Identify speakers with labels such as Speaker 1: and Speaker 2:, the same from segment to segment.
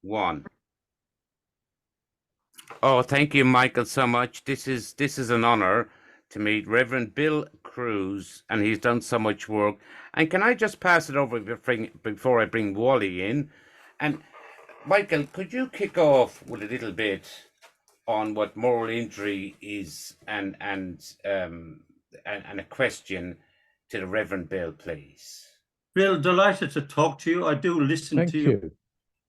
Speaker 1: One. Oh, thank you, Michael, so much. This is an honor to meet Reverend Bill Cruz, and he's done so much work. And can I just pass it over before I bring Wally in? And Michael, could you kick off with a little bit on what moral injury is, and a question to the Reverend Bill, please.
Speaker 2: Bill, delighted to talk to you. I do listen
Speaker 3: Thank
Speaker 2: to
Speaker 3: you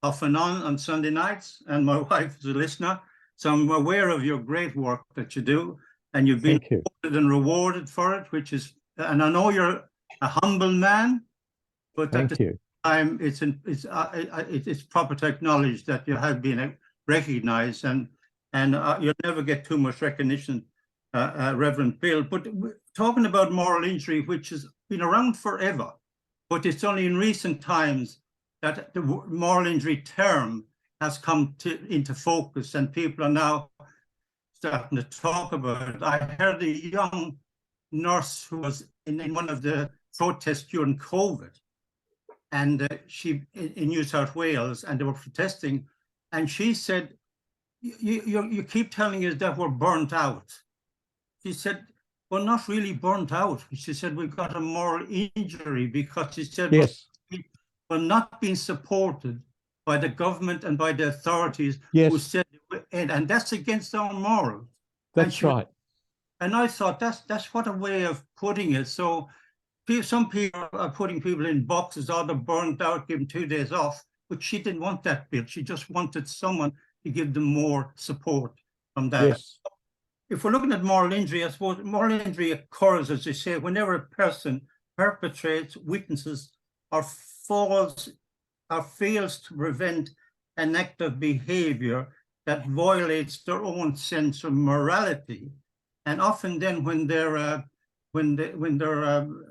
Speaker 2: off and on Sunday nights, and my wife is a listener. So I'm aware of your great work that you do, and you've been rewarded and rewarded for it, which is, and I know you're a humble man, but at the same time, it's proper to acknowledge that you have been recognized, and you'll never get too much recognition, Reverend Bill. But talking about moral injury, which has been around forever, but it's only in recent times that the moral injury term has come into focus, and people are now starting to talk about it. I heard a young nurse who was in one of the protests during COVID, and she in New South Wales, and they were protesting, and she said, you keep telling us that we're burnt out. She said, we're not really burnt out. She said, we've got a moral injury, because she said, we're not being supported by the government and by the authorities who said, and that's against our morals.
Speaker 3: That's right.
Speaker 2: And I thought that's what a way of putting it. So some people are putting people in boxes, they're burnt out, give them 2 days off, but she didn't want that, Bill. She just wanted someone to give them more support from that.
Speaker 3: Yes.
Speaker 2: If we're looking at moral injury, I suppose moral injury occurs, as you say, whenever a person perpetrates, witnesses, or fails to prevent an act of behavior that violates their own sense of morality. And often then when they're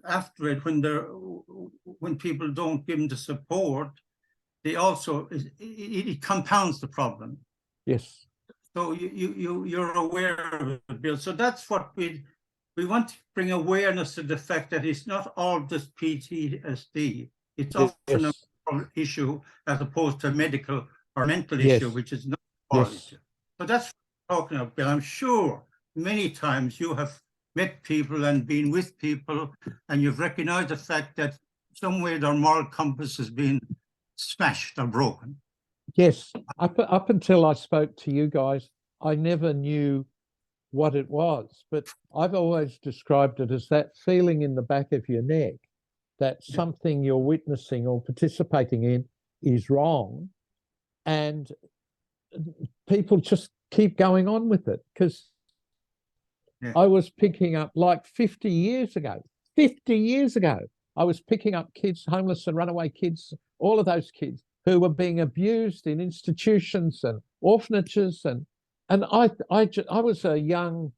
Speaker 2: after it, when people don't give them the support, they also, it compounds the problem.
Speaker 3: Yes.
Speaker 2: So you're aware of it, Bill. So that's what we want to bring awareness to the fact that it's not all just PTSD. It's often a moral issue as opposed to a medical or mental issue, which is not a moral issue. So that's what I'm talking about, Bill. I'm sure many times you have met people and been with people, and you've recognized the fact that some way their moral compass has been smashed or broken.
Speaker 3: Yes. Up until I spoke to you guys, I never knew what it was, but I've always described it as that feeling in the back of your neck that something you're witnessing or participating in is wrong, and people just keep going on with it. Because I was picking up, like 50 years ago, I was picking up kids, homeless and runaway kids, all of those kids who were being abused in institutions and orphanages, and I was a young,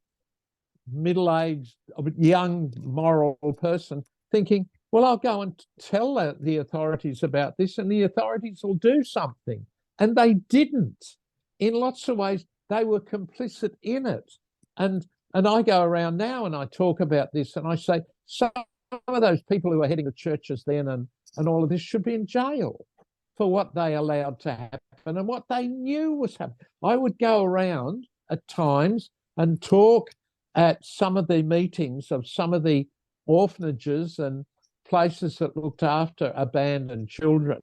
Speaker 3: middle-aged, young moral person thinking, well, I'll go and tell the authorities about this, and the authorities will do something. And they didn't. In lots of ways, they were complicit in it. And I go around now and I talk about this, and I say some of those people who were heading to churches then and all of this should be in jail for what they allowed to happen and what they knew was happening. I would go around at times and talk at some of the meetings of some of the orphanages and places that looked after abandoned children,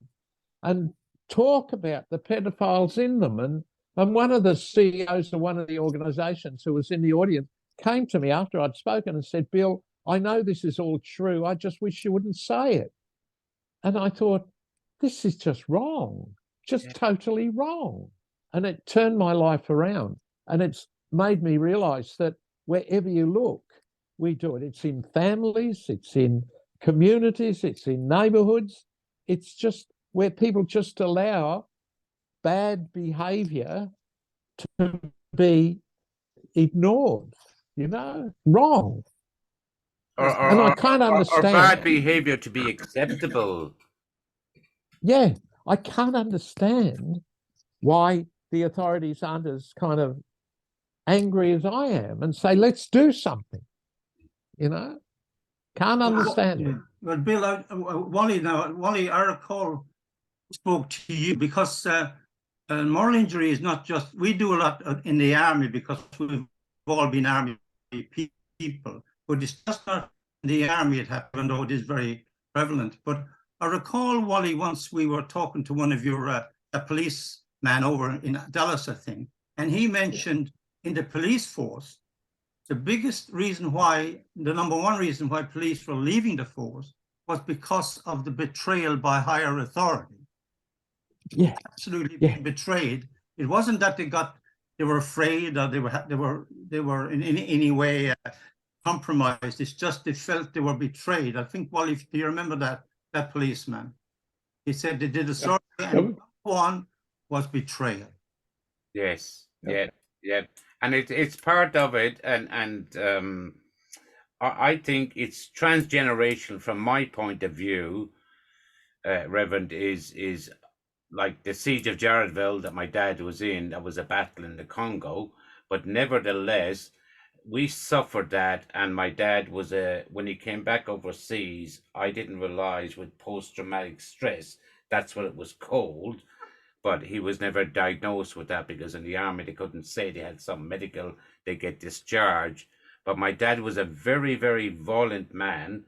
Speaker 3: and talk about the pedophiles in them. And one of the CEOs of one of the organizations who was in the audience came to me after I'd spoken and said, Bill, I know this is all true. I just wish you wouldn't say it. And I thought, this is just wrong, just totally wrong. And it turned my life around. And it's made me realize that wherever you look, we do it. It's in families, it's in communities, it's in neighborhoods. It's just where people just allow bad behavior to be ignored, wrong. And I can't understand.
Speaker 1: Or bad behavior to be acceptable.
Speaker 3: Yeah, I can't understand why the authorities aren't as kind of angry as I am and say, let's do something. Can't understand it.
Speaker 2: Well, Bill, Wally, I recall spoke to you because moral injury is not just, we do a lot in the army because we've all been army people, but it's just not in the army it happened, though it is very prevalent. But I recall, Wally, once we were talking to one of your, a policeman over in Dallas, I think, and he mentioned in the police force, the biggest reason why, the number one reason why police were leaving the force was because of the betrayal by higher authority.
Speaker 3: Yeah,
Speaker 2: Absolutely
Speaker 3: yeah.
Speaker 2: being betrayed. It wasn't that they were afraid or they were in any way compromised. It's just they felt they were betrayed. I think, well, if you remember that policeman, he said they did a story, and one was betrayal.
Speaker 1: Yes, yeah, yeah, and it's part of it, and I think it's transgenerational from my point of view. Reverend is like the siege of Jarrettville that my dad was in. That was a battle in the Congo, but nevertheless, we suffered that. And my dad was when he came back overseas, I didn't realize with post-traumatic stress, that's what it was called. But he was never diagnosed with that because in the army they couldn't say they had some medical, they get discharged. But my dad was a very, very violent man,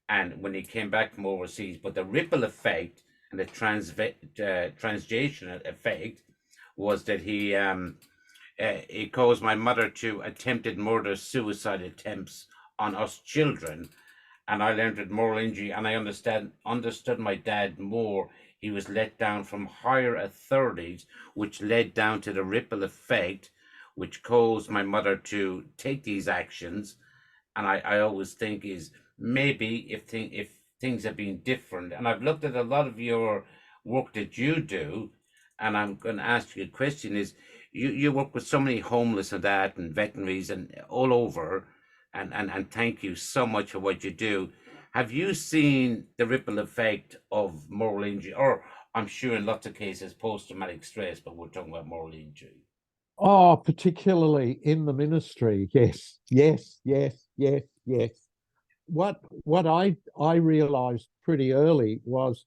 Speaker 1: and when he came back from overseas, but the ripple effect and the transgenerational effect was that he caused my mother to attempted murder, suicide attempts on us children, and I learned that moral injury, and I understood my dad more. He was let down from higher authorities, which led down to the ripple effect, which caused my mother to take these actions. And I always think is maybe if things have been different, and I've looked at a lot of your work that you do, and I'm going to ask you a question: is you work with so many homeless and that, and veterinaries and all over, and thank you so much for what you do. Have you seen the ripple effect of moral injury, or I'm sure in lots of cases post-traumatic stress, but we're talking about moral injury?
Speaker 3: Oh, particularly in the ministry. Yes, yes, yes, yes, yes. What I realized pretty early was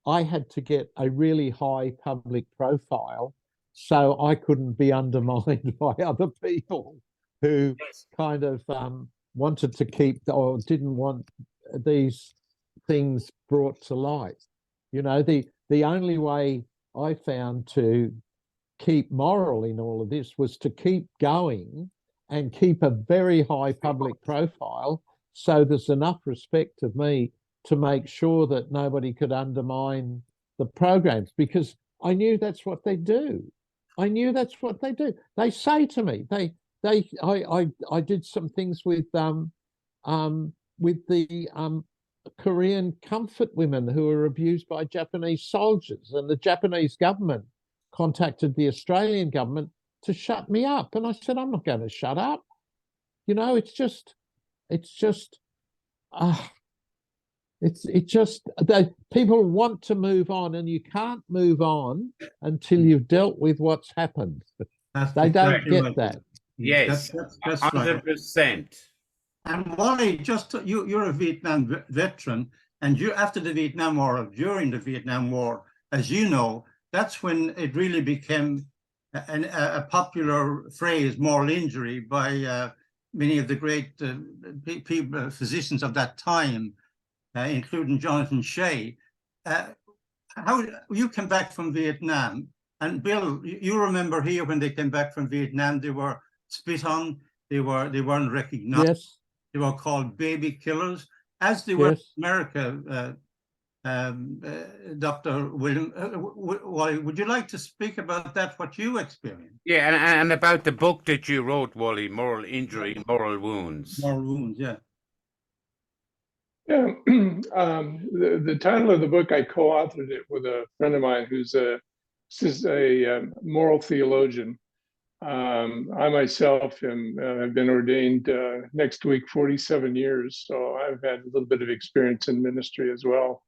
Speaker 3: I had to get a really high public profile so I couldn't be undermined by other people who
Speaker 1: Yes.
Speaker 3: kind of wanted to keep or didn't want these things brought to light. You know, the only way I found to keep moral in all of this was to keep going and keep a very high public profile so there's enough respect of me to make sure that nobody could undermine the programs, because I knew that's what they do. I knew that's what they do. They say to me, I did some things with the Korean comfort women who were abused by Japanese soldiers, and the Japanese government contacted the Australian government to shut me up. And I said, I'm not going to shut up. You know, it's just uh, that people want to move on, and you can't move on until you've dealt with what's happened.
Speaker 2: That's
Speaker 3: They don't
Speaker 2: exactly
Speaker 3: get
Speaker 2: right.
Speaker 3: that.
Speaker 1: Yes,
Speaker 2: That's right.
Speaker 1: 100%.
Speaker 2: And Wally, just you're a Vietnam veteran, and you after the Vietnam War, or during the Vietnam War, as you know, that's when it really became a popular phrase, moral injury, by many of the great physicians of that time, including Jonathan Shea. How you came back from Vietnam, and Bill, you remember here when they came back from Vietnam, they were spit on, they weren't recognized.
Speaker 3: Yes.
Speaker 2: They were called baby killers, as they were in
Speaker 3: Yes.
Speaker 2: America. Dr. William, Wally, would you like to speak about that, what you experienced?
Speaker 1: Yeah, and about the book that you wrote, Wally, Moral Injury, Moral Wounds.
Speaker 2: Moral wounds, yeah.
Speaker 4: Yeah, the title of the book, I co-authored it with a friend of mine who's a moral theologian. I myself have been ordained next week 47 years, so I've had a little bit of experience in ministry as well.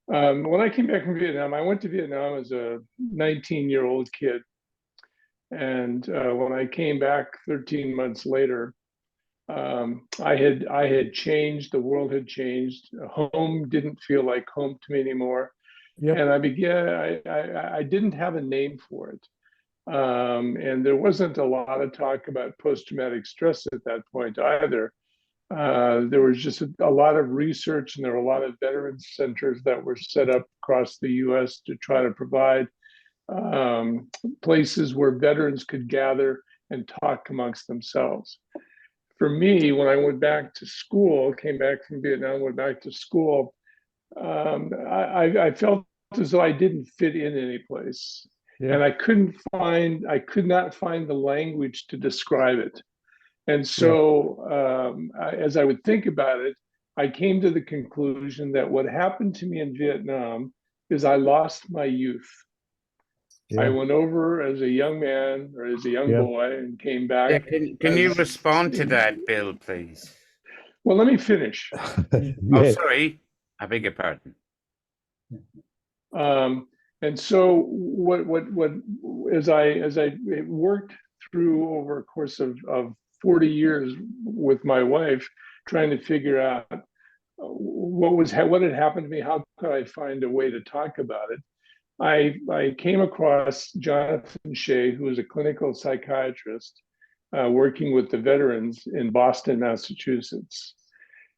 Speaker 4: When I came back from Vietnam, I went to Vietnam as a 19-year-old kid. And when I came back 13 months later, I had changed. The world had changed. Home didn't feel like home to me anymore.
Speaker 3: Yep.
Speaker 4: And I didn't have a name for it. And there wasn't a lot of talk about post-traumatic stress at that point either. There was just a lot of research, and there were a lot of veterans centers that were set up across the US to try to provide places where veterans could gather and talk amongst themselves. For me, when I went back to school, came back from Vietnam, went back to school, I felt as though I didn't fit in any place.
Speaker 3: Yeah.
Speaker 4: And I could not find the language to describe it. And so as I would think about it, I came to the conclusion that what happened to me in Vietnam is I lost my youth. I went over as a young man or as a young boy and came back.
Speaker 1: Yeah, can you respond to that, Bill, please?
Speaker 4: Well, let me finish.
Speaker 1: Oh, sorry. I beg your pardon.
Speaker 4: And so as I worked through over a course of 40 years with my wife, trying to figure out what had happened to me, how could I find a way to talk about it, I came across Jonathan Shea, who is a clinical psychiatrist working with the veterans in Boston, Massachusetts.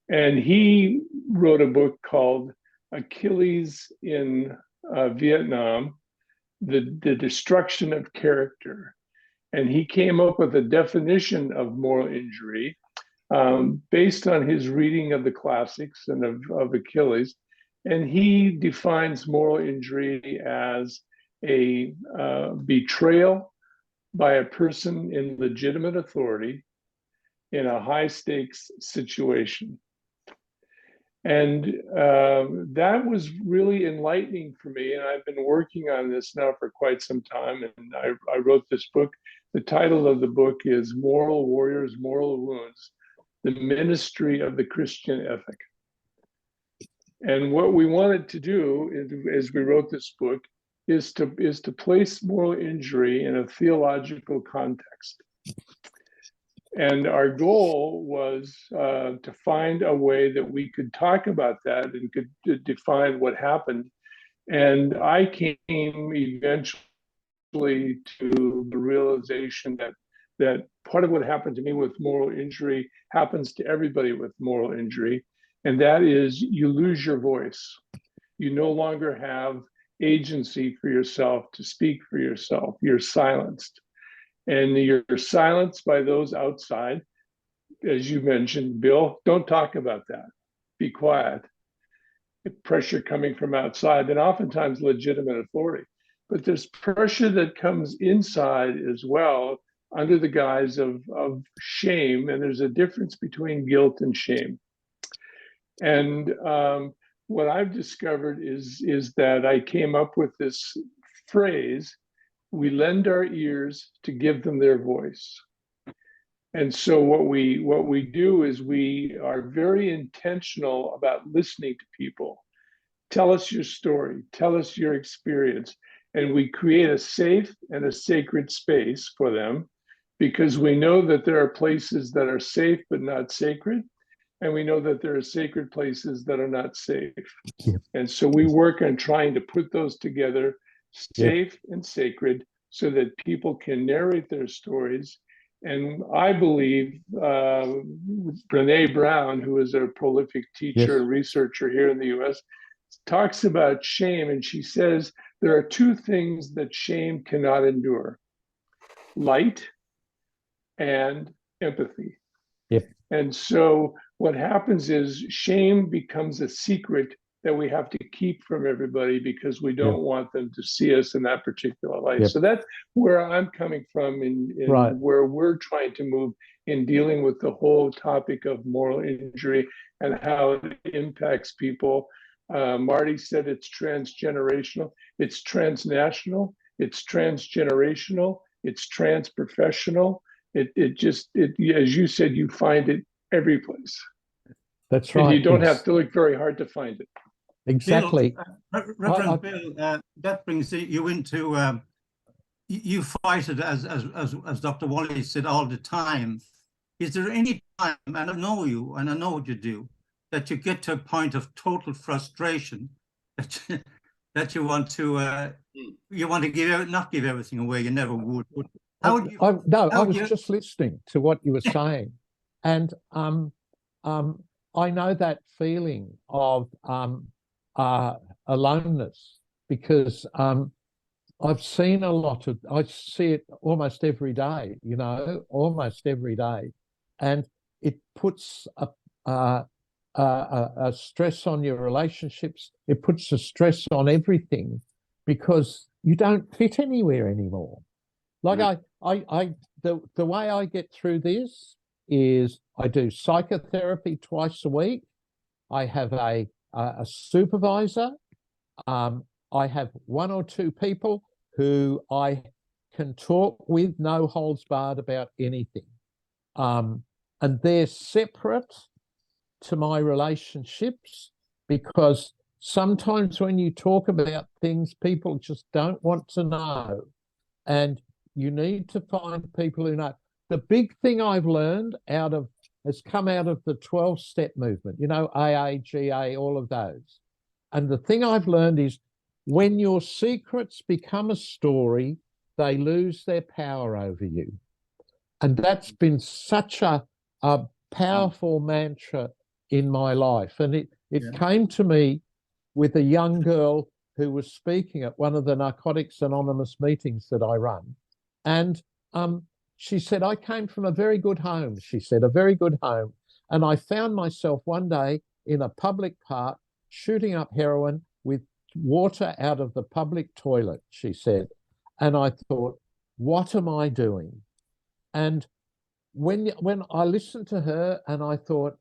Speaker 4: And he wrote a book called Achilles in Vietnam, the Destruction of Character. And he came up with a definition of moral injury based on his reading of the classics and of Achilles. And he defines moral injury as a betrayal by a person in legitimate authority in a high stakes situation. And that was really enlightening for me. And I've been working on this now for quite some time. And I wrote this book. The title of the book is Moral Warriors, Moral Wounds, The Ministry of the Christian Ethic. And what we wanted to do as we wrote this book is to place moral injury in a theological context. And our goal was to find a way that we could talk about that and could define what happened. And I came eventually to the realization that part of what happened to me with moral injury happens to everybody with moral injury. And that is you lose your voice. You no longer have agency for yourself to speak for yourself. You're silenced. And you're silenced by those outside. As you mentioned, Bill, don't talk about that. Be quiet. Pressure coming from outside, and oftentimes legitimate authority. But there's pressure that comes inside as well under the guise of shame. And there's a difference between guilt and shame. And what I've discovered is that I came up with this phrase, we lend our ears to give them their voice. And so what we do is we are very intentional about listening to people. Tell us your story, tell us your experience. And we create a safe and a sacred space for them because we know that there are places that are safe but not sacred. And we know that there are sacred places that are not safe. Yeah. And so we work on trying to put those together, safe and sacred, so that people can narrate their stories. And I believe Brene Brown, who is a prolific teacher and researcher here in the US, talks about shame. And she says there are two things that shame cannot endure: light and empathy. Yeah. And so what happens is shame becomes a secret that we have to keep from everybody because we don't want them to see us in that particular light. Yep. So that's where I'm coming from in where we're trying to move in dealing with the whole topic of moral injury and how it impacts people. Marty said it's transgenerational, it's transnational, it's transgenerational, it's transprofessional. It just, as you said, you find it every place.
Speaker 3: That's right.
Speaker 4: And you don't have to look very hard to find it.
Speaker 3: Exactly.
Speaker 2: Bill, Reverend Bill, that brings you into, you fight it as Dr. Wally said all the time. Is there any time, and I know you, and I know what you do, that you get to a point of total frustration, that you want to not give everything away. You never would. But how would you?
Speaker 3: No, I
Speaker 2: how would
Speaker 3: was
Speaker 2: you-
Speaker 3: just listening to what you were saying, and I know that feeling of aloneness because I've seen a lot of. I see it almost every day. You know, almost every day, and it puts a stress on your relationships. It puts a stress on everything because you don't fit anywhere anymore. Like the way I get through this is I do psychotherapy twice a week. I have a supervisor. I have one or two people who I can talk with, no holds barred about anything. And they're separate to my relationships because sometimes when you talk about things, people just don't want to know. And you need to find people who know. The big thing I've learned has come out of the 12-step movement, you know, AA, GA, all of those. And the thing I've learned is when your secrets become a story, they lose their power over you. And that's been such a powerful mantra in my life. And it came to me with a young girl who was speaking at one of the Narcotics Anonymous meetings that I run. And she said, I came from a very good home, she said, a very good home. And I found myself one day in a public park shooting up heroin with water out of the public toilet, she said. And I thought, what am I doing? And when I listened to her and I thought,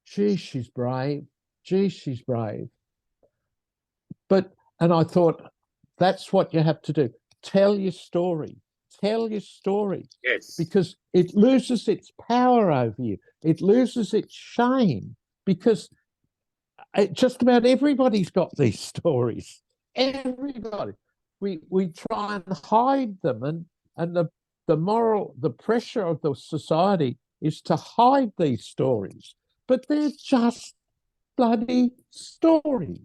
Speaker 3: gee, she's brave. Gee, she's brave. And I thought, that's what you have to do. Tell your story. Tell your story.
Speaker 1: Yes.
Speaker 3: Because it loses its power over you. It loses its shame because just about everybody's got these stories. Everybody. We try and hide them, and the pressure of the society is to hide these stories, but they're just bloody stories.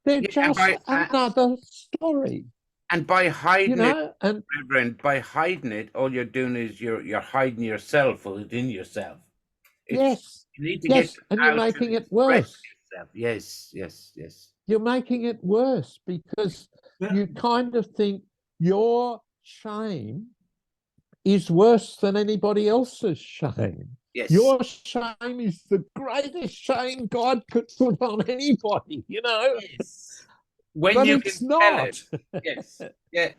Speaker 3: They're just another story.
Speaker 1: And by hiding
Speaker 3: it,
Speaker 1: Reverend, by hiding it, all you're doing is you're hiding yourself within yourself.
Speaker 3: Yes.
Speaker 1: You need to
Speaker 3: yes,
Speaker 1: get
Speaker 3: and you're making it worse.
Speaker 1: Yourself. Yes, yes, yes.
Speaker 3: You're making it worse because you kind of think your shame is worse than anybody else's shame.
Speaker 1: Yes.
Speaker 3: Your shame is the greatest shame God could put on anybody, you know?
Speaker 1: Yes. When
Speaker 3: but
Speaker 1: you
Speaker 3: it's
Speaker 1: can
Speaker 3: not.
Speaker 1: Tell it. Yes. Yeah.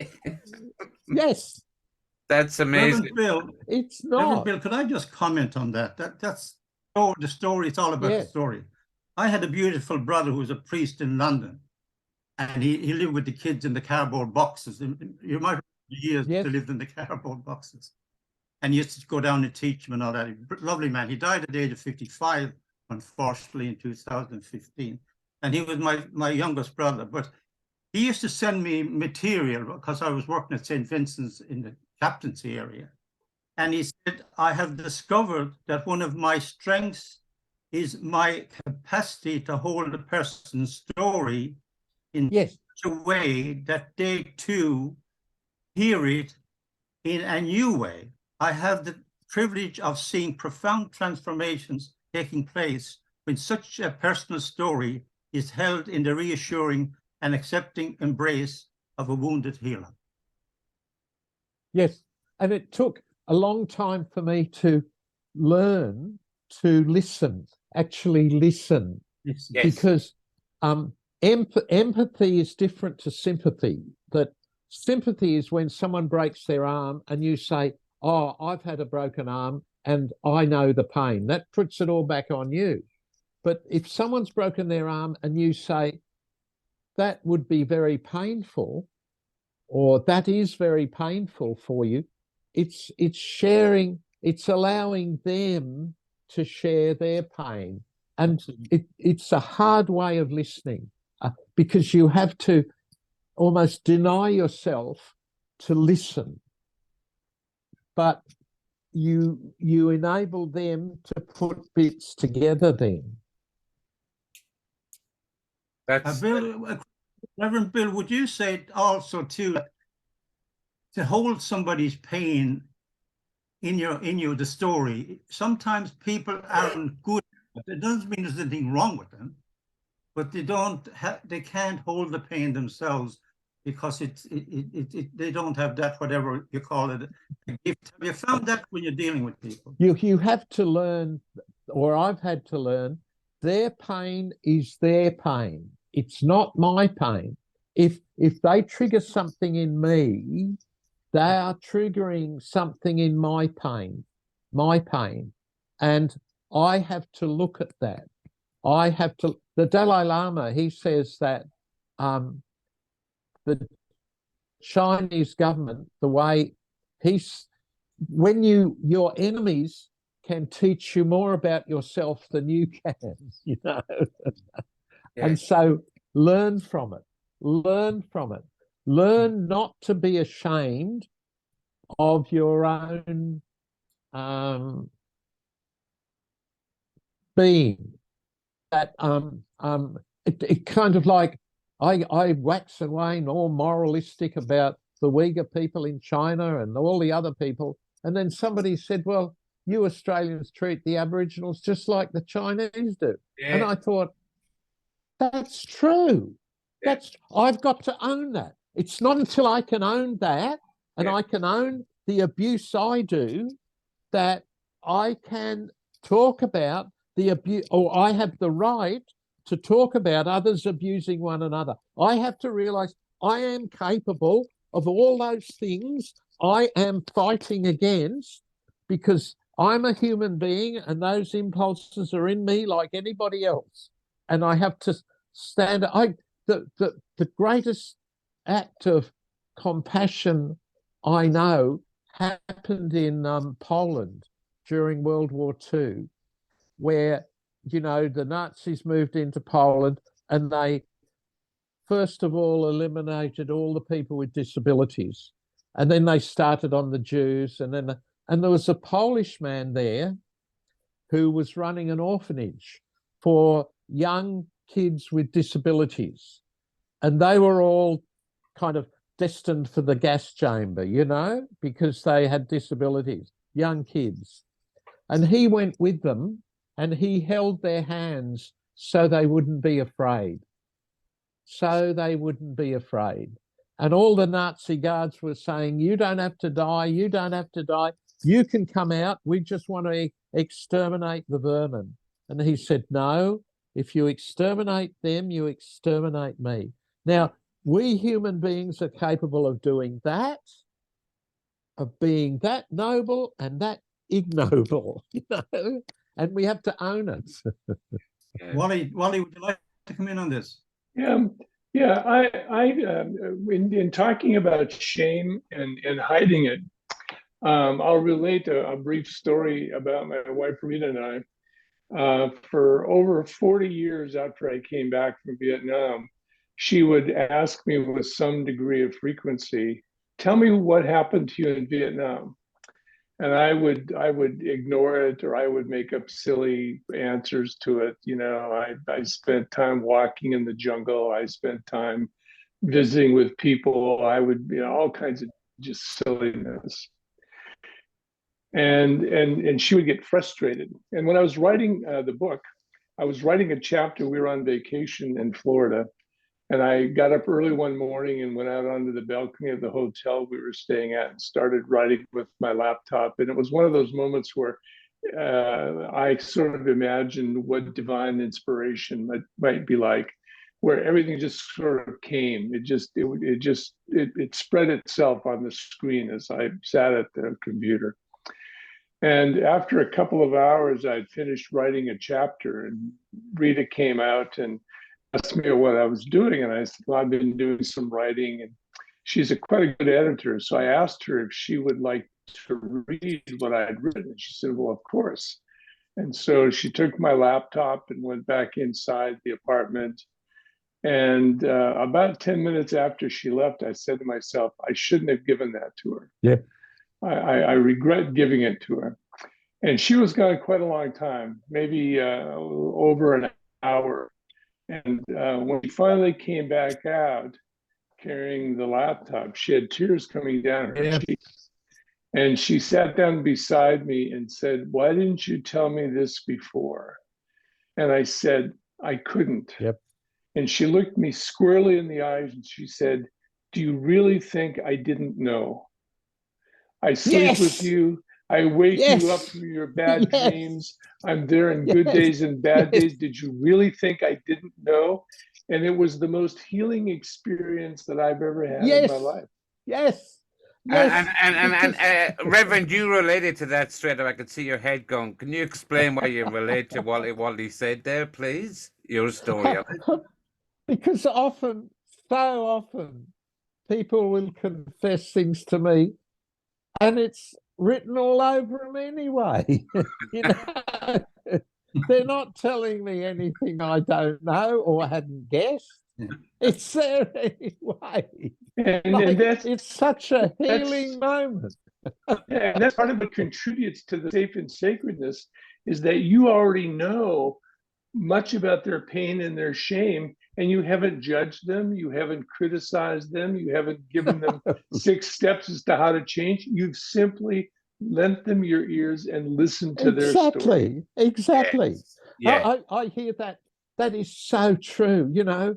Speaker 3: Yes.
Speaker 1: That's amazing.
Speaker 2: Reverend Bill,
Speaker 3: it's not.
Speaker 2: Reverend Bill, could I just comment on that? That's the story. It's all about the story. I had a beautiful brother who was a priest in London, and he lived with the kids in the cardboard boxes. You might remember the years they lived in the cardboard boxes. And he used to go down and teach them and all that. Lovely man. He died at the age of 55, unfortunately, in 2015. And he was my youngest brother. But he used to send me material because I was working at St. Vincent's in the captaincy area. And he said, I have discovered that one of my strengths is my capacity to hold a person's story in such a way that they too hear it in a new way. I have the privilege of seeing profound transformations taking place when such a personal story is held in the reassuring and accepting embrace of a wounded healer.
Speaker 3: Yes, and it took a long time for me to learn to listen, actually listen, because empathy is different to sympathy. That sympathy is when someone breaks their arm and you say, oh, I've had a broken arm and I know the pain. That puts it all back on you. But if someone's broken their arm and you say, that would be very painful, or that is very painful for you, it's sharing, it's allowing them to share their pain. And it's a hard way of listening because you have to almost deny yourself to listen. But you enable them to put bits together then.
Speaker 2: Bill, Reverend Bill, would you say also too that to hold somebody's pain in the story, sometimes people aren't good. It doesn't mean there's anything wrong with them, but they can't hold the pain themselves because they don't have that, whatever you call it, a gift. Have you found that when you're dealing with people?
Speaker 3: You have to learn, or I've had to learn, their pain is their pain. It's not my pain. If they trigger something in me, they are triggering something in my pain. And I have to look at that. The Dalai Lama, he says that the Chinese government, the way when your enemies can teach you more about yourself than you can, you know.
Speaker 1: Yeah.
Speaker 3: And so learn from it. Learn not to be ashamed of your own being. That it kind of like I wax and wane all moralistic about the Uyghur people in China and all the other people, and then somebody said, well, you Australians treat the Aboriginals just like the Chinese do.
Speaker 1: Yeah.
Speaker 3: And I thought, that's true. I've got to own that. It's not until I can own that and I can own the abuse I do that I can talk about the abuse, or I have the right to talk about others abusing one another. I have to realize I am capable of all those things I am fighting against, because I'm a human being and those impulses are in me like anybody else. And I have to stand. The greatest act of compassion I know happened in Poland during World War II, where, you know, the Nazis moved into Poland and they first of all eliminated all the people with disabilities, and then they started on the Jews, and there was a Polish man there who was running an orphanage for young kids with disabilities, and they were all kind of destined for the gas chamber, you know, because they had disabilities, young kids. And he went with them and he held their hands so they wouldn't be afraid. And all the Nazi guards were saying, you don't have to die, you don't have to die, you can come out, we just want to exterminate the vermin. And he said, no, if you exterminate them, you exterminate me. Now, we human beings are capable of doing that, of being that noble and that ignoble, you know, and we have to own it.
Speaker 2: Wally, would you like to come in on this?
Speaker 4: Yeah. In talking about shame and hiding it, I'll relate a brief story about my wife Rita and I. For over 40 years after I came back from Vietnam, she would ask me with some degree of frequency, tell me what happened to you in Vietnam. And I would ignore it, or I would make up silly answers to it. You know, I spent time walking in the jungle. I spent time visiting with people. I would, you know, all kinds of just silliness. And she would get frustrated. And when I was writing the book, I was writing a chapter. We were on vacation in Florida, and I got up early one morning and went out onto the balcony of the hotel we were staying at and started writing with my laptop. And it was one of those moments where I sort of imagined what divine inspiration might be like, where everything just sort of came. It spread itself on the screen as I sat at the computer. And after a couple of hours, I'd finished writing a chapter, and Rita came out and asked me what I was doing. And I said, well, I've been doing some writing. And she's quite a good editor. So I asked her if she would like to read what I had written. And she said, well, of course. And so she took my laptop and went back inside the apartment. And about 10 minutes after she left, I said to myself, I shouldn't have given that to her.
Speaker 3: Yeah.
Speaker 4: I regret giving it to her. And she was gone quite a long time, maybe over an hour. And when she finally came back out carrying the laptop, she had tears coming down her
Speaker 3: Yeah.
Speaker 4: cheeks. And she sat down beside me and said, "Why didn't you tell me this before?" And I said, "I couldn't."
Speaker 3: Yep.
Speaker 4: And she looked me squarely in the eyes and she said, "Do you really think I didn't know? I sleep with
Speaker 3: Yes.
Speaker 4: you. I wake you up
Speaker 3: Yes.
Speaker 4: from your bad
Speaker 3: Yes.
Speaker 4: dreams. I'm there in good
Speaker 3: Yes.
Speaker 4: days and bad
Speaker 3: Yes.
Speaker 4: days. Did you really think I didn't know?" And it was the most healing experience that I've ever had in my
Speaker 3: Yes.
Speaker 4: life.
Speaker 3: Yes.
Speaker 1: And
Speaker 3: Yes.
Speaker 1: and,
Speaker 3: Because
Speaker 1: Reverend, you related to that straight up. I could see your head going. Can you explain why you relate to what he said there, please? Your story of it.
Speaker 3: because often, so often, people will confess things to me, and it's written all over them anyway. You know, they're not telling me anything I don't know or hadn't guessed.
Speaker 2: Yeah.
Speaker 3: It's there anyway.
Speaker 4: And
Speaker 3: Like,
Speaker 4: that's
Speaker 3: it's such a
Speaker 4: that's
Speaker 3: healing moment.
Speaker 4: and that's part of what contributes to the safe and sacredness is that you already know much about their pain and their shame, and you haven't judged them, you haven't criticized them, you haven't given them 6 steps as to how to change. You've simply lent them your ears and listened to their story.
Speaker 3: Exactly.
Speaker 1: Yeah.
Speaker 3: I hear that. That is so true. You know,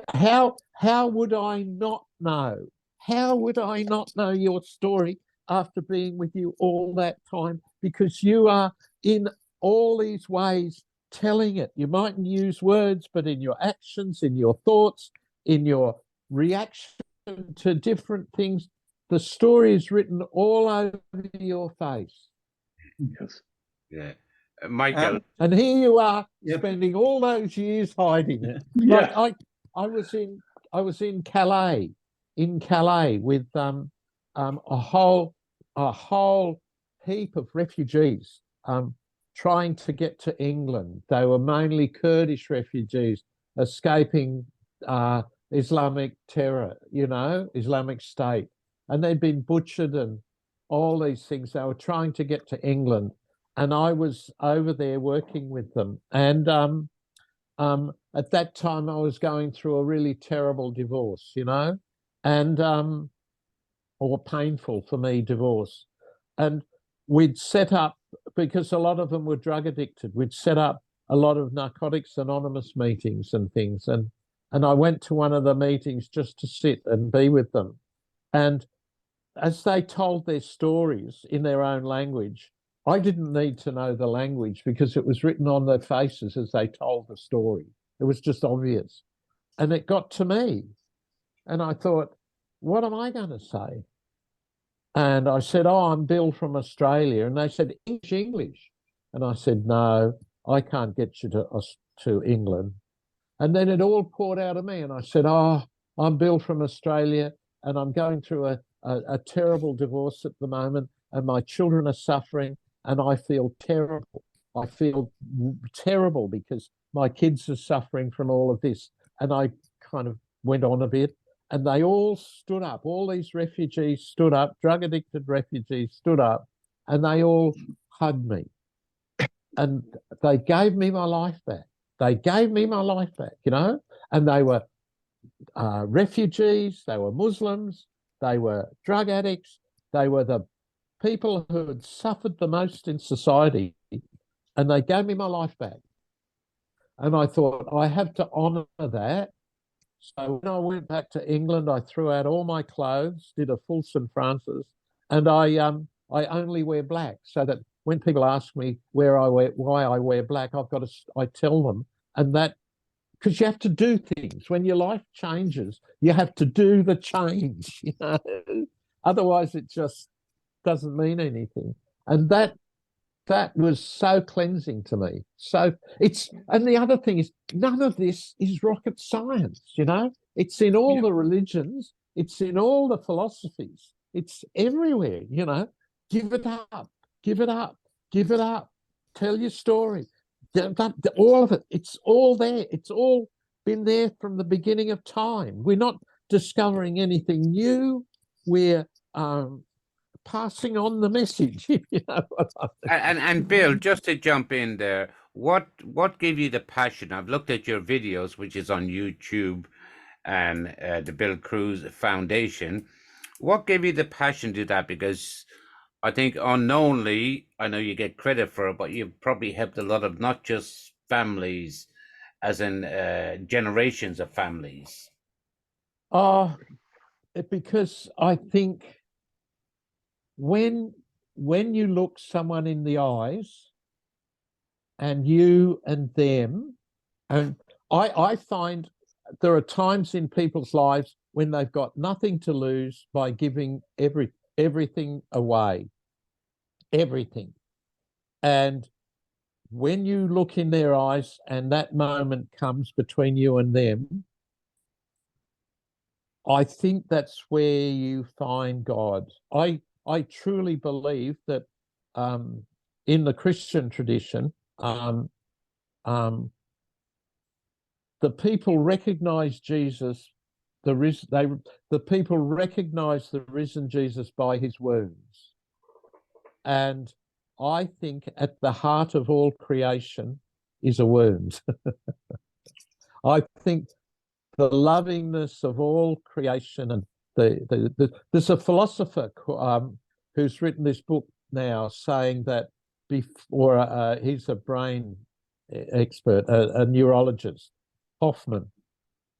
Speaker 3: how would I not know? How would I not know your story after being with you all that time? Because you are in all these ways telling it. You mightn't use words, but in your actions, in your thoughts, in your reaction to different things, the story is written all over your face.
Speaker 4: Yes.
Speaker 1: Yeah. Michael.
Speaker 3: And here you are
Speaker 2: Yep.
Speaker 3: spending all those years hiding it.
Speaker 4: Yeah.
Speaker 3: Like I was in Calais, with a whole heap of refugees trying to get to England. They were mainly Kurdish refugees escaping Islamic terror, you know, Islamic State. And they'd been butchered and all these things. They were trying to get to England. And I was over there working with them. And at that time, I was going through a really terrible divorce, you know, and or painful for me divorce. And we'd set up, because a lot of them were drug addicted, we'd set up a lot of Narcotics Anonymous meetings and things. And I went to one of the meetings just to sit and be with them. And as they told their stories in their own language, I didn't need to know the language because it was written on their faces as they told the story. It was just obvious. And it got to me. And I thought, what am I going to say? And I said, "Oh, I'm Bill from Australia." And they said, English. And I said, "No, I can't get you to England." And then it all poured out of me. And I said, "Oh, I'm Bill from Australia, and I'm going through a terrible divorce at the moment, and my children are suffering, and I feel terrible. I feel terrible because my kids are suffering from all of this." And I kind of went on a bit, and they all stood up. All these refugees stood up, drug addicted refugees stood up, and they all hugged me. And they gave me my life back. They gave me my life back, you know, and they were refugees, they were Muslims, they were drug addicts, they were the people who had suffered the most in society, and they gave me my life back. And I thought, I have to honour that. So when I went back to England, I threw out all my clothes, did a full St. Francis, and I only wear black, so that when people ask me why I wear black, I tell them, and that because you have to do things when your life changes, you have to do the change, you know? Otherwise it just doesn't mean anything. And that was so cleansing to me. So and the other thing is, none of this is rocket science, you know. It's in all the religions, it's in all the philosophies, it's everywhere, you know. Give it up, give it up, give it up, tell your story. All of it, it's all there. It's all been there from the beginning of time. We're not discovering anything new. We're passing on the message. You know what I mean?
Speaker 1: And Bill, just to jump in there, what gave you the passion? I've looked at your videos, which is on YouTube, and the Bill Cruz Foundation. What gave you the passion to do that? Because I think unknowingly, I know you get credit for it, but you've probably helped a lot of not just families, as in generations of families.
Speaker 3: Because I think when you look someone in the eyes, and you and them, and I find there are times in people's lives when they've got nothing to lose by giving everything away, everything. And when you look in their eyes and that moment comes between you and them, I think that's where you find God. I truly believe that in the Christian tradition, the people recognize Jesus, the people recognize the risen Jesus by his wounds. And I think at the heart of all creation is a wound. I think the lovingness of all creation, and there's a philosopher who's written this book now saying that before he's a brain expert, a neurologist,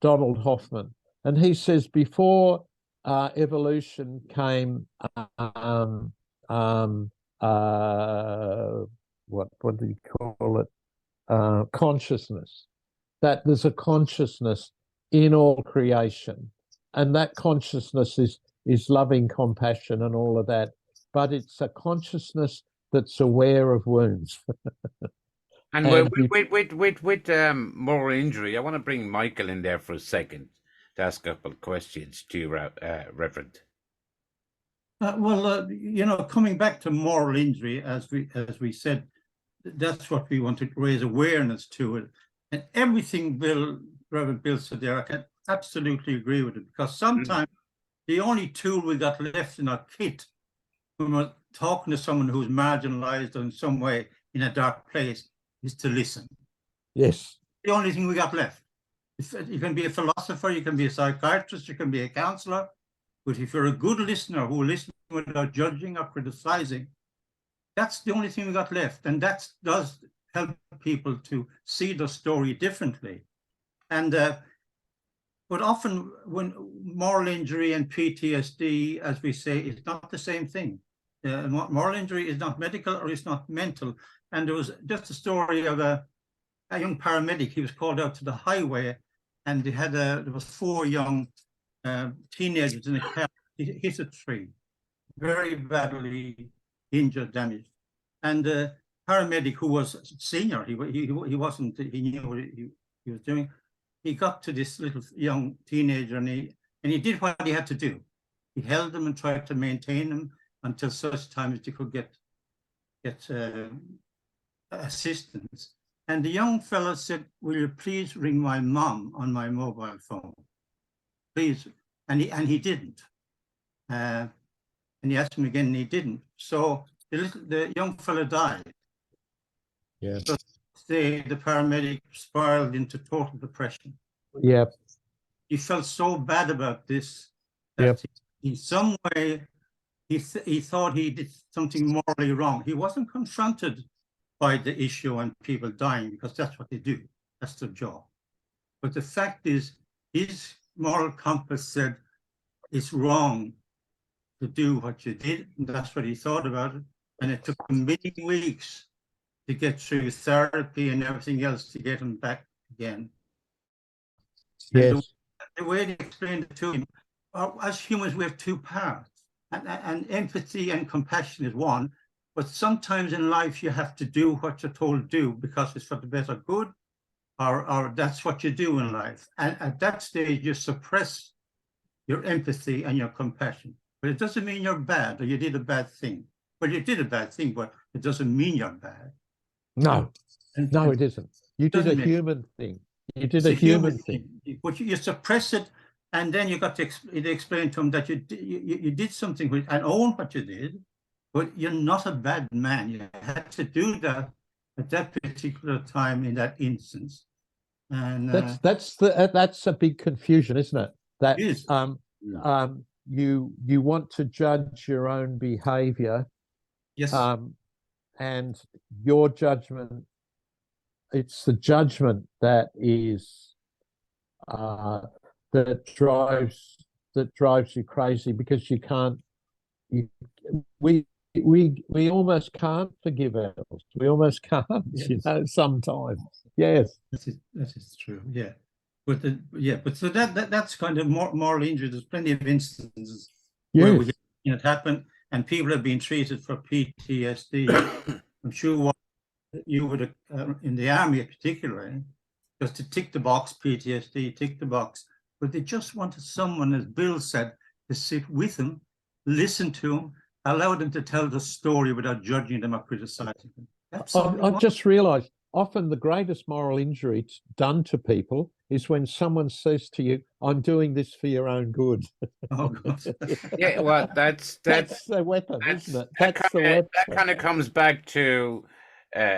Speaker 3: Donald Hoffman, and he says before evolution came, what do you call it? Consciousness. That there's a consciousness in all creation, and that consciousness is loving compassion and all of that, but it's a consciousness that's aware of wounds.
Speaker 1: And with moral injury, I want to bring Michael in there for a second to ask a couple of questions to you, Reverend.
Speaker 2: Coming back to moral injury, as we said, that's what we want to raise awareness to it. And everything Reverend Bill said there, I can absolutely agree with it, because sometimes the only tool we got left in our kit when we're talking to someone who's marginalized in some way in a dark place is to listen.
Speaker 3: Yes.
Speaker 2: The only thing we got left. You can be a philosopher, you can be a psychiatrist, you can be a counselor, but if you're a good listener who listens without judging or criticizing, that's the only thing we got left. And that does help people to see the story differently. And but often when moral injury and PTSD, as we say, is not the same thing. Moral injury is not medical or it's not mental. And there was just a story of a young paramedic. He was called out to the highway, and there was 4 young teenagers in a car. He hit a tree, very badly injured, damaged. And the paramedic, who was senior, he wasn't, he knew what he was doing. He got to this little young teenager, and he did what he had to do. He held him and tried to maintain him until such time as he could get assistance. And the young fellow said, "Will you please ring my mom on my mobile phone, please?" And he didn't. And he asked him again, and he didn't. So the young fellow died.
Speaker 3: Yeah.
Speaker 2: So the paramedic spiraled into total depression.
Speaker 3: Yeah.
Speaker 2: He felt so bad about this that
Speaker 3: Yep.
Speaker 2: in some way he thought he did something morally wrong. He wasn't confronted by the issue and people dying, because that's what they do. That's their job. But the fact is, his moral compass said it's wrong to do what you did, and that's what he thought about it. And it took him many weeks to get through therapy and everything else to get him back again.
Speaker 3: Yes.
Speaker 2: And the way they explained it to him, as humans, we have 2 parts, and empathy and compassion is one. But sometimes in life, you have to do what you're told to do because it's for the better good, or that's what you do in life. And at that stage, you suppress your empathy and your compassion. But it doesn't mean you're bad or you did a bad thing. Well, you did a bad thing, but it doesn't mean you're bad.
Speaker 3: No,
Speaker 2: And
Speaker 3: it isn't. You did a human thing. You did a human thing.
Speaker 2: But you suppress it, and then you got to explain to them that you did something and own what you did, but you're not a bad man. You had to do that at that particular time in that instance. And
Speaker 3: That's a big confusion, isn't it? That
Speaker 2: is.
Speaker 3: you want to judge your own behavior,
Speaker 2: Yes.
Speaker 3: and your judgment, it's the judgment that is that drives you crazy, because you can't you we almost can't forgive ourselves. We almost can't,
Speaker 2: Yes.
Speaker 3: sometimes. Yes.
Speaker 2: That is true. Yeah. But so that's kind of moral injury. There's plenty of instances where we
Speaker 3: Yes.
Speaker 2: it happen, and people have been treated for PTSD. I'm sure what you would in the army particularly, just to tick the box, PTSD, tick the box, but they just wanted someone, as Bill said, to sit with them, listen to them, allow them to tell the story without judging them or criticizing them. That's all they
Speaker 3: I've
Speaker 2: want.
Speaker 3: just realized often the greatest moral injury done to people is when someone says to you, "I'm doing this for your own good."
Speaker 2: Oh, God.
Speaker 1: Yeah, well, that's
Speaker 3: the weapon, isn't it? That's the
Speaker 1: that
Speaker 3: weapon.
Speaker 1: kind of comes back to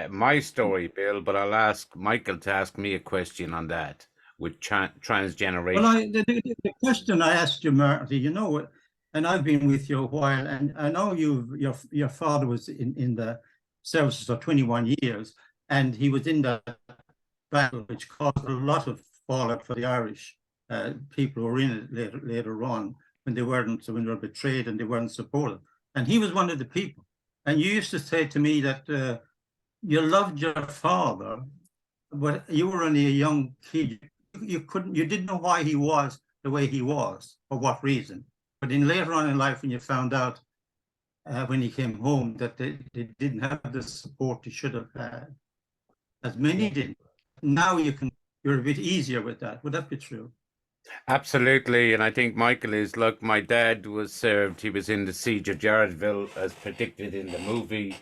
Speaker 1: my story, Bill. But I'll ask Michael to ask me a question on that with transgeneration.
Speaker 2: Well, the question I asked you, Marty, you know, and I've been with you a while, and I know your father was in the services for 21 years, and he was in that battle, which caused a lot of fallout for the Irish people who were in it later on, when they were betrayed and they weren't supported. And he was one of the people. And you used to say to me that you loved your father, but you were only a young kid. You didn't know why he was the way he was, for what reason. But in later on in life, when you found out when he came home that they didn't have the support they should have had, as many didn't. Now you're a bit easier with that. Would that be true?
Speaker 1: Absolutely, and I think Michael is, look, my dad was served. He was in the siege of Jarrettville, as predicted in the movie,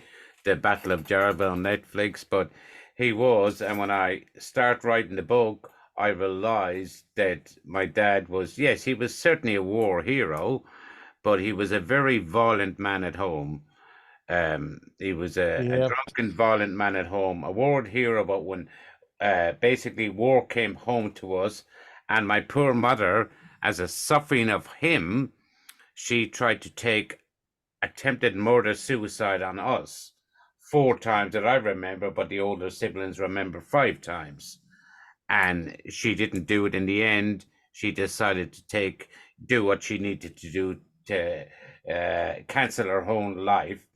Speaker 1: The Battle of Jarrettville on Netflix. But he was, and when I start writing the book, I realized that my dad was, yes, he was certainly a war hero, but he was a very violent man at home. He was a drunken, violent man at home, a war hero, but when basically war came home to us, and my poor mother, as a suffering of him, she tried to take attempted murder suicide on us 4 times that I remember, but the older siblings remember 5 times. And she didn't do it in the end. She decided to do what she needed to do to cancel her own life.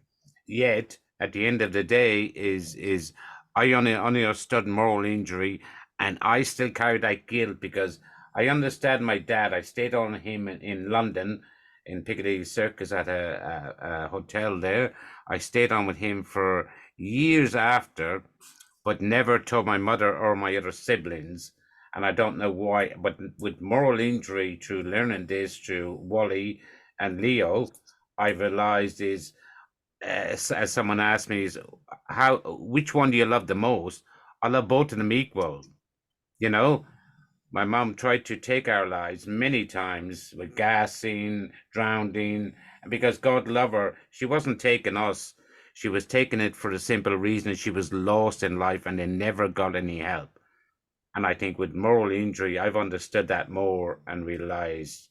Speaker 1: Yet, at the end of the day, is I only understood moral injury, and I still carry that guilt because I understand my dad. I stayed on him in London, in Piccadilly Circus at a hotel there. I stayed on with him for years after, but never told my mother or my other siblings. And I don't know why, but with moral injury, through learning this through Wally and Leo, I realized is, as someone asked me, is which one do you love the most? I love both of them equal. You know, my mom tried to take our lives many times with gassing, drowning, and because God love her, she wasn't taking us. She was taking it for the simple reason she was lost in life and they never got any help. And I think with moral injury, I've understood that more and realized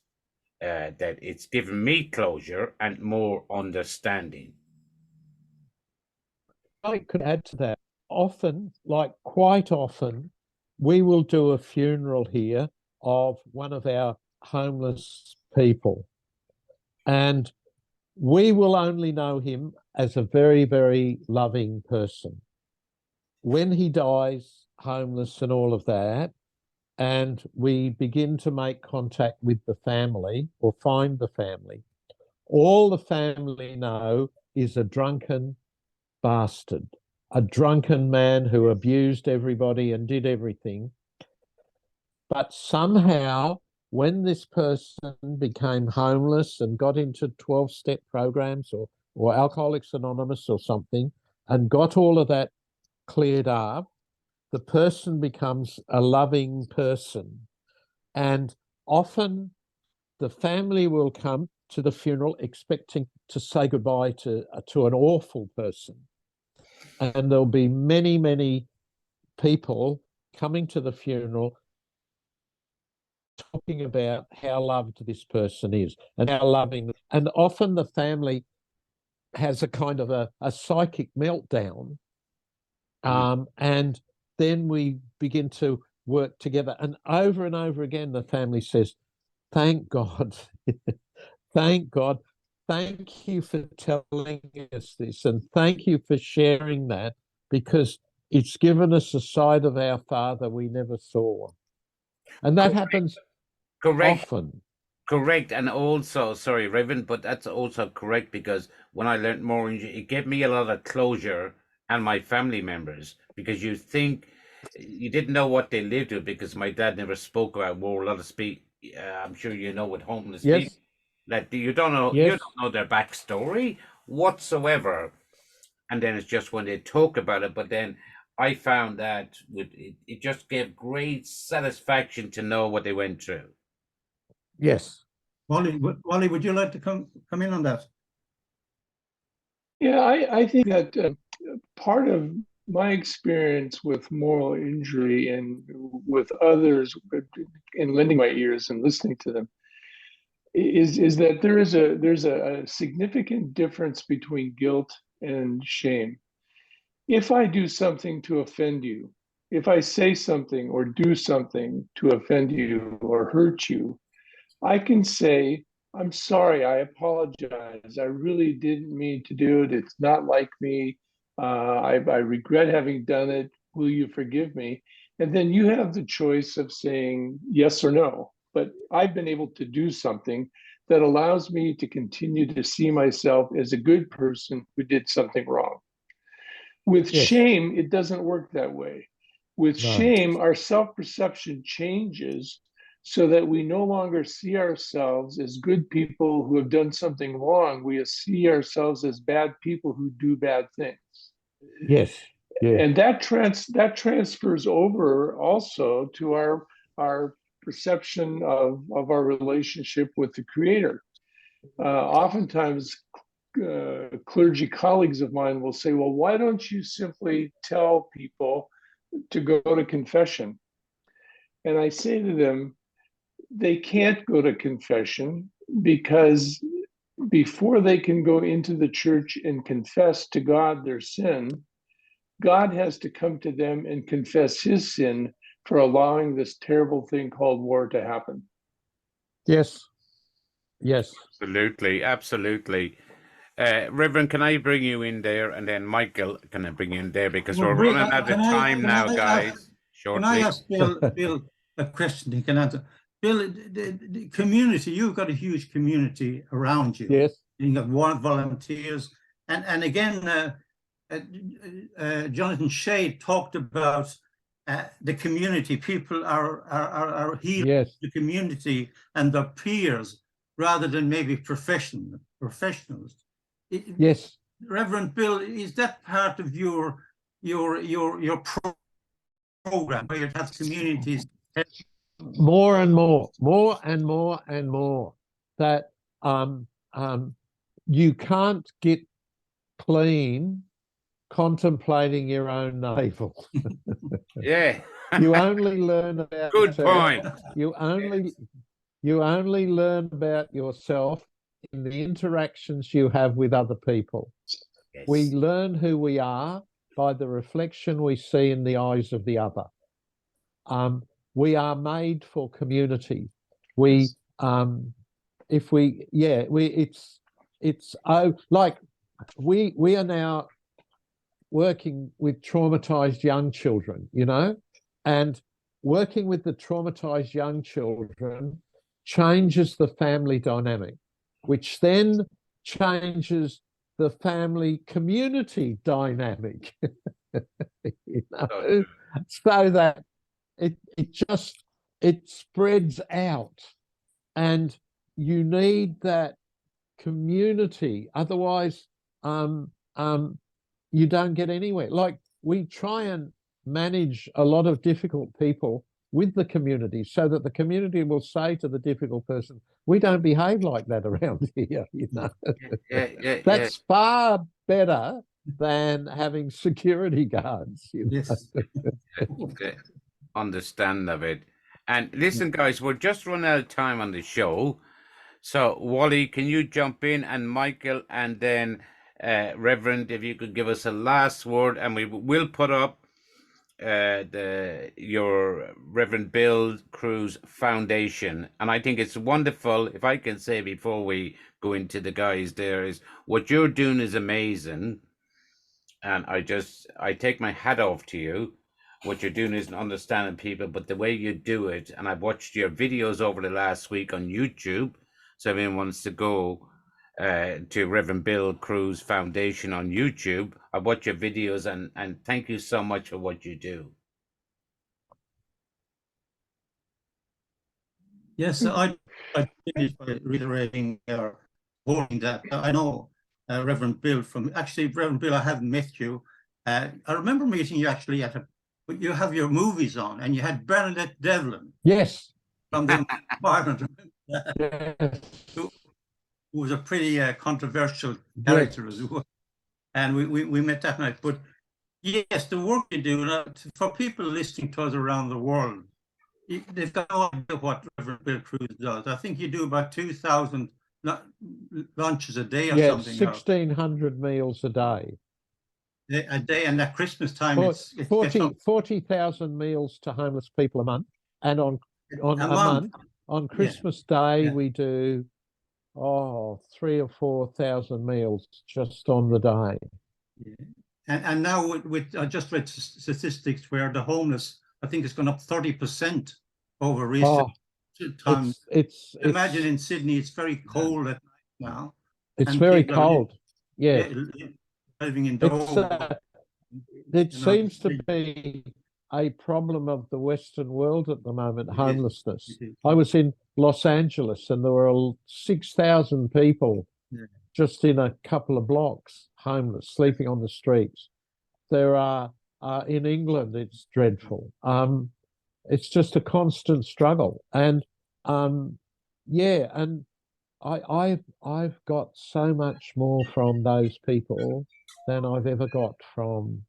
Speaker 1: that it's given me closure and more understanding.
Speaker 3: I could add to that. Often, like quite often, we will do a funeral here of one of our homeless people. And we will only know him as a very, very loving person. When he dies, homeless and all of that, and we begin to make contact with the family or find the family, all the family know is a drunken bastard, a drunken man who abused everybody and did everything. But somehow, when this person became homeless and got into 12-step programs or Alcoholics Anonymous or something, and got all of that cleared up, the person becomes a loving person. And often the family will come to the funeral expecting to say goodbye to an awful person. and there'll be many, many people coming to the funeral talking about how loved this person is and how loving, and often the family has a kind of a psychic meltdown. And then we begin to work together, and over again the family says, thank God, thank God, thank you for telling us this, and thank you for sharing that, because it's given us a side of our father we never saw. And that happens
Speaker 1: Correct.
Speaker 3: often.
Speaker 1: Correct. And also, sorry, Reverend, but that's also correct, because when I learned more, it gave me a lot of closure and my family members, because you think you didn't know what they lived with, because my dad never spoke about war. A lot of I'm sure you know, with homeless people,
Speaker 3: Yes,
Speaker 1: that you don't know, you
Speaker 3: yes,
Speaker 1: don't know their backstory whatsoever. And then it's just when they talk about it. But then I found that it just gave great satisfaction to know what they went through.
Speaker 3: yes.
Speaker 2: Wally, would you like to come in on that?
Speaker 4: Yeah, I think that part of my experience with moral injury and with others in lending my ears and listening to them is that there's a significant difference between guilt and shame. If I do something to offend you, if I say something or do something to offend you or hurt you, I can say, I'm sorry, I apologize. I really didn't mean to do it. It's not like me. I regret having done it. Will you forgive me? And then you have the choice of saying yes or no. But I've been able to do something that allows me to continue to see myself as a good person who did something wrong. With
Speaker 3: Yes.
Speaker 4: shame, it doesn't work that way. With
Speaker 3: No.
Speaker 4: shame, our self-perception changes so that we no longer see ourselves as good people who have done something wrong. We see ourselves as bad people who do bad things.
Speaker 3: Yes. Yeah.
Speaker 4: And that transfers over also to our perception of our relationship with the Creator. Oftentimes, clergy colleagues of mine will say, well, why don't you simply tell people to go to confession? And I say to them, they can't go to confession because before they can go into the church and confess to God their sin, God has to come to them and confess his sin for allowing this terrible thing called war to happen.
Speaker 3: Yes. Yes.
Speaker 1: Absolutely. Absolutely. Reverend, can I bring you in there? And then Michael, can I bring you in there? Because we're running out of time now, guys.
Speaker 2: Can I
Speaker 1: Shortly.
Speaker 2: ask Bill a question he can answer? Bill, the community, you've got a huge community around you.
Speaker 3: Yes.
Speaker 2: You've got volunteers. And again, Jonathan Shade talked about the community. People are healing
Speaker 3: Yes.
Speaker 2: the community and their peers rather than maybe professionals.
Speaker 3: Yes.
Speaker 2: Reverend Bill, is that part of your program where you have communities?
Speaker 3: More and more that you can't get clean contemplating your own navel.
Speaker 1: Yeah.
Speaker 3: You only learn about
Speaker 1: Good point.
Speaker 3: You only learn about yourself in the interactions you have with other people.
Speaker 1: Yes.
Speaker 3: We learn who we are by the reflection we see in the eyes of the other. We are made for community. We are now working with traumatized young children, and working with the traumatized young children changes the family dynamic, which then changes the family community dynamic. So that it spreads out, and you need that community. Otherwise, you don't get anywhere. Like, we try and manage a lot of difficult people with the community so that the community will say to the difficult person, we don't behave like that around here.
Speaker 1: Yeah.
Speaker 3: That's far better than having security guards.
Speaker 2: Yes.
Speaker 1: The understand of it. And listen, guys, we're just running out of time on the show. So, Wally, can you jump in, and Michael, and then Reverend, if you could give us a last word, and we will put up your Reverend Bill Cruz Foundation. And I think it's wonderful. If I can say before we go into the guys, there is what you're doing is amazing, and I take my hat off to you. What you're doing isn't understanding people, but the way you do it, and I've watched your videos over the last week on YouTube. So if anyone wants to go to Reverend Bill Cruz Foundation on YouTube, I watch your videos, and thank you so much for what you do.
Speaker 2: Yes, I finish by reiterating or holding that. I know Reverend Bill Reverend Bill, I haven't met you. I remember meeting you actually but you have your movies on, and you had Bernadette Devlin.
Speaker 3: Yes.
Speaker 2: From the environment.
Speaker 3: Yes.
Speaker 2: Who was a pretty controversial character as well. And we met that night. But yes, the work you do, for people listening to us around the world, they've got no idea what Reverend Bill Cruz does. I think you do about 2,000 lunches a day or something.
Speaker 3: 1,600 meals a day.
Speaker 2: A day, and at Christmas time, it's
Speaker 3: 40,000 meals to homeless people a month. And on a month. On Christmas Day, we do 3,000 or 4,000 meals just on the day.
Speaker 2: Yeah. And now I just read statistics where the homeless, I think it's gone up 30% over recent times. Imagine in Sydney, it's very cold at night now.
Speaker 3: It's very cold. Yeah.
Speaker 2: Living indoors.
Speaker 3: It seems to be a problem of the Western world at the moment, homelessness. I was in Los Angeles, and there were 6,000 people just in a couple of blocks, homeless, sleeping on the streets. There are, in England, it's dreadful. It's just a constant struggle. And and I've got so much more from those people than I've ever got from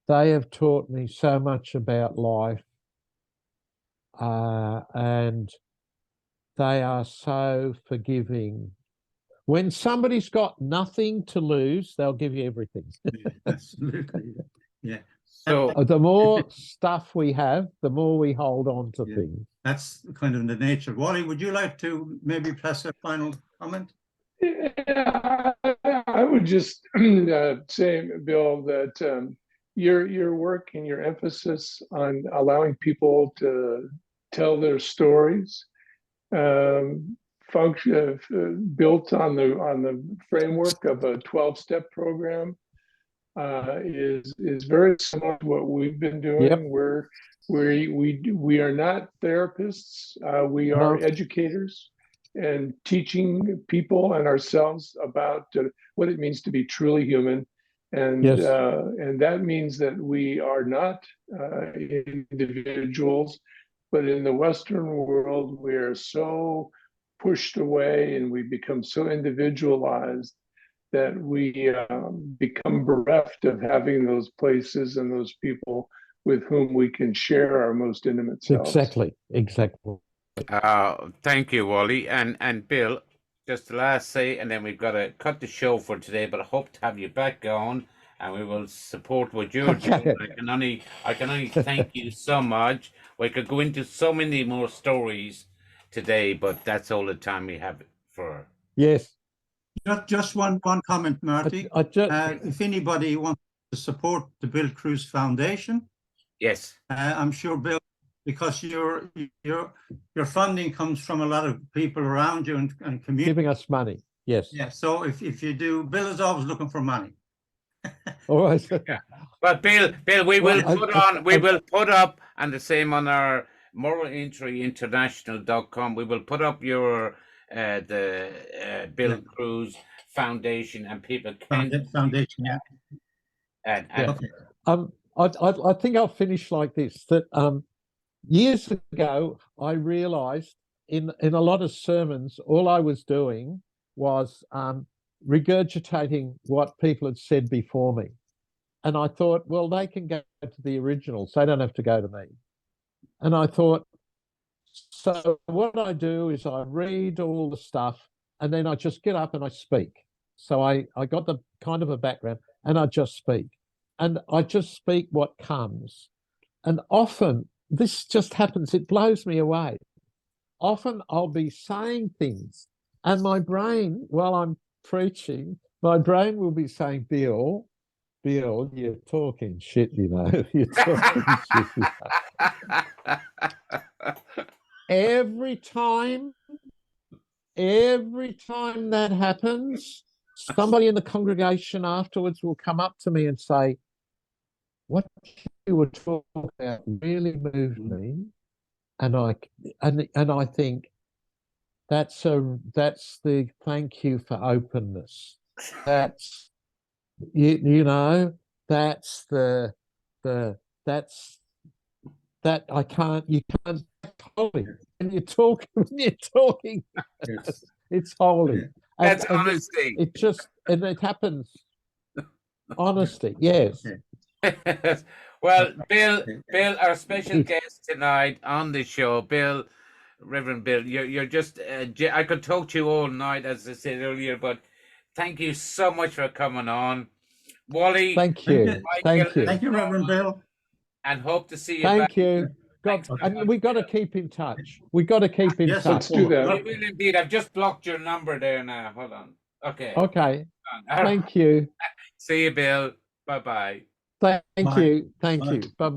Speaker 3: they have taught me so much about life, and they are so forgiving. When somebody's got nothing to lose, they'll give you everything.
Speaker 2: Absolutely. Yeah.
Speaker 1: So
Speaker 3: the more stuff we have, the more we hold on to things.
Speaker 2: That's kind of the nature. Wally, would you like to maybe pass a final comment?
Speaker 4: Yeah, I would just say, Bill, that your work and your emphasis on allowing people to tell their stories, built on the framework of a 12-step program, is very similar to what we've been doing. We are not therapists. We are educators, and teaching people and ourselves about what it means to be truly human. And and that means that we are not individuals, but in the Western world, we are so pushed away, and we become so individualized that we become bereft of having those places and those people with whom we can share our most intimate selves.
Speaker 3: Exactly.
Speaker 1: Thank you, Wally. And Bill, just the last say, and then we've got to cut the show for today, but I hope to have you back on, and we will support what you're doing. I can only thank you so much. We could go into so many more stories today, but that's all the time we have for.
Speaker 3: Yes.
Speaker 2: Just one comment, Marty. If anybody wants to support the Bill Cruz Foundation,
Speaker 1: yes,
Speaker 2: I'm sure Bill, because your funding comes from a lot of people around you and community
Speaker 3: giving us money. Yes.
Speaker 2: Yeah. So if you do, Bill is always looking for money.
Speaker 3: All right.
Speaker 1: Yeah. But Bill, we will put up, and the same on our moralentryinternational.com. We will put up your Bill Cruz Foundation, and people can
Speaker 2: foundation.
Speaker 1: And
Speaker 2: okay.
Speaker 3: I think I'll finish like this. That years ago, I realized in a lot of sermons, all I was doing was regurgitating what people had said before me. And I thought, well, they can go to the originals. They don't have to go to me. And I thought, so what I do is I read all the stuff and then I just get up and I speak. So I got the kind of a background and I just speak. And I just speak what comes. And often this just happens. It blows me away. Often I'll be saying things and my brain, while I'm preaching, my brain will be saying, Bill, you're talking shit, you know. You're talking shit. You know. Every time that happens, somebody in the congregation afterwards will come up to me and say, what you were talking about really moved me. And I think that's the thank you for openness. That's you know, that's that's that you can't holy when you're talking
Speaker 2: Yes.
Speaker 3: it's holy.
Speaker 1: That's
Speaker 3: And
Speaker 1: honesty.
Speaker 3: it happens. Honesty, yes.
Speaker 2: Okay.
Speaker 1: Well, Bill, our special guest tonight on the show, Reverend Bill, you're just, I could talk to you all night, as I said earlier, but thank you so much for coming on. Wally,
Speaker 3: Thank you. Thank you.
Speaker 2: Thank you, Reverend Bill.
Speaker 1: and hope to see you
Speaker 3: Thank
Speaker 1: back.
Speaker 3: you. God,
Speaker 1: Thanks very
Speaker 3: and
Speaker 1: much,
Speaker 3: we got to
Speaker 1: Bill.
Speaker 3: keep in touch. We got to keep in
Speaker 2: Yes,
Speaker 3: touch.
Speaker 4: Let's do that.
Speaker 1: We will indeed. I've just blocked your number there now. Hold on. Okay.
Speaker 3: Okay.
Speaker 1: All right.
Speaker 3: Thank you.
Speaker 1: See you, Bill. Bye-bye.
Speaker 3: Thank
Speaker 2: Bye.
Speaker 3: you. Thank
Speaker 2: Bye.
Speaker 3: you. Bye-bye.